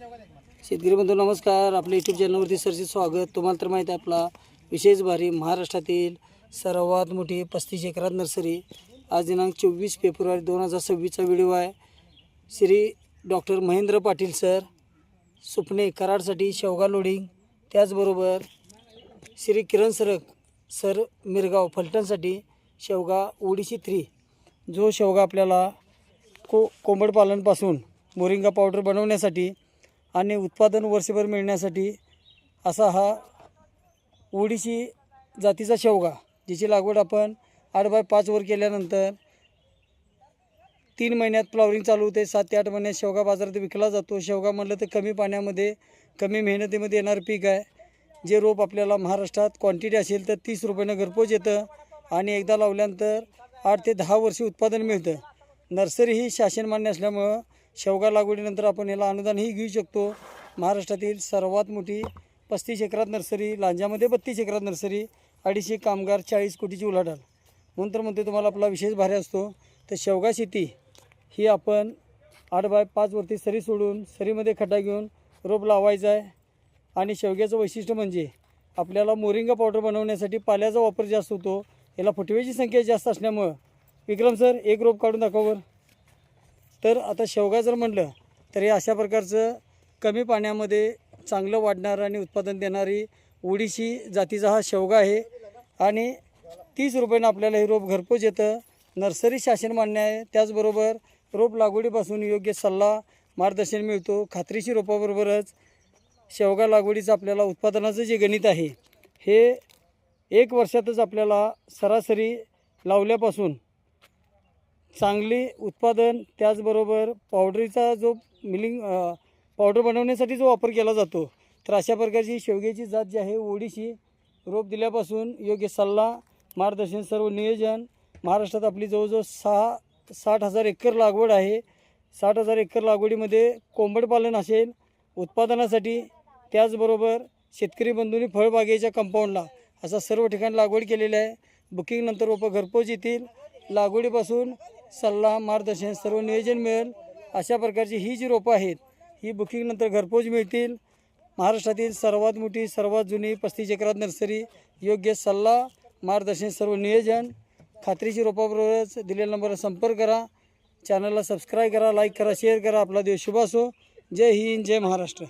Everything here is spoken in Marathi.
शेतकरी बंधू नमस्कार. आपल्या यूट्यूब चॅनलवरती सरचे स्वागत. तुम्हाला तर माहीत आहे आपला विशेष भारी महाराष्ट्रातील सर्वात मोठी 35 एकरात नर्सरी. आज दिनांक 24 फेब्रुवारी 2026चा व्हिडिओ आहे. श्री डॉक्टर महेंद्र पाटील सर सुपणे कराडसाठी शेवगा लोडिंग, त्याचबरोबर श्री किरण सरक सर मिरगाव फलटणसाठी शेवगा ओडिसी 3. जो शेवगा आपल्याला कोंबड पालनपासून मोरिंगा पावडर बनवण्यासाठी आणि उत्पादन वर्षभर मिळण्यासाठी असा हा ओडिसी जातीचा शेवगा, जिची लागवड आपण 8x5 वर केल्यानंतर 3 महिन्यात फ्लॉवरिंग चालू होते. 7 ते 8 महिन्यात शेवगा बाजारात विकला जातो. शेवगा म्हटलं तर कमी पाण्यामध्ये कमी मेहनतीमध्ये येणारं पीक आहे. जे रोप आपल्याला महाराष्ट्रात क्वांटिटी असेल तर 30 रुपयानं घरपोच येतं आणि एकदा लावल्यानंतर 8 ते 10 वर्ष उत्पादन मिळतं. नर्सरी ही शासन मान्य असल्यामुळं शेवगा लागवडीनंतर आपण याला अनुदानही घेऊ शकतो. महाराष्ट्रातील सर्वात मोठी 35 एकरात नर्सरी, लांजामध्ये 32 एकरात नर्सरी, 250 कामगार, 40 कोटीची उलाढाल. म्हणून तर म्हणते तुम्हाला आपला विशेष भारी असतो. तर शेवगा शेती ही आपण 8x5 वरती सरी सोडून सरीमध्ये खड्डा घेऊन रोप लावायचा आहे. आणि शेवग्याचं वैशिष्ट्य म्हणजे आपल्याला मोरिंगा पावडर बनवण्यासाठी पाल्याचा वापर जास्त होतो. याला फुटव्याची संख्या जास्त असल्यामुळं विक्रम सर एक रोप काढून दाखवावर. तर आता शेवगा जर म्हटलं तर हे अशा प्रकारचं कमी पाण्यामध्ये चांगलं वाढणारं आणि उत्पादन देणारी ओडिसी जातीचा हा शेवगा आहे. आणि 30 रुपयानं आपल्याला हे रोप घरपोच येतं. नर्सरी शासन मान्य आहे. त्याचबरोबर रोप लागवडीपासून योग्य सल्ला मार्गदर्शन मिळतो. खात्रीशीर रोपाबरोबरच शेवगा लागवडीचं आपल्याला उत्पादनाचं जे गणित आहे हे 1 वर्षातच आपल्याला सरासरी लावल्यापासून चांगली उत्पादन, त्याचबरोबर पावडरीचा जो मिलिंग पावडर बनवण्यासाठी जो वापर केला जातो, तर अशा प्रकारची शेवग्याची जात जी आहे ओडिसी, रोप दिल्यापासून योग्य सल्ला मार्गदर्शन सर्व नियोजन. महाराष्ट्रात आपली जवळजवळ 60,000 एकर लागवड आहे. 60,000 एकर लागवडीमध्ये कोंबड पालन असेल उत्पादनासाठी, त्याचबरोबर शेतकरी बंधूंनी फळबागेच्या कंपाऊंडला असा सर्व ठिकाणी लागवड केलेली आहे. बुकिंगनंतर रोपं घरपोच येतील. लागवडीपासून सल्ला मार्गदर्शन सर्व नियोजन मिळेल. अशा प्रकारची ही जी रोपं आहेत ही बुकिंगनंतर घरपोच मिळतील. महाराष्ट्रातील सर्वात मोठी सर्वात जुनी 35 एकरात नर्सरी, योग्य सल्ला मार्गदर्शन सर्व नियोजन. खात्रीशीर रोपाबरोबरच दिलेल्या नंबरवर संपर्क करा. चॅनलला सबस्क्राईब करा, लाईक करा, शेअर करा. आपला दिवस शुभ असो. जय हिंद, जय महाराष्ट्र.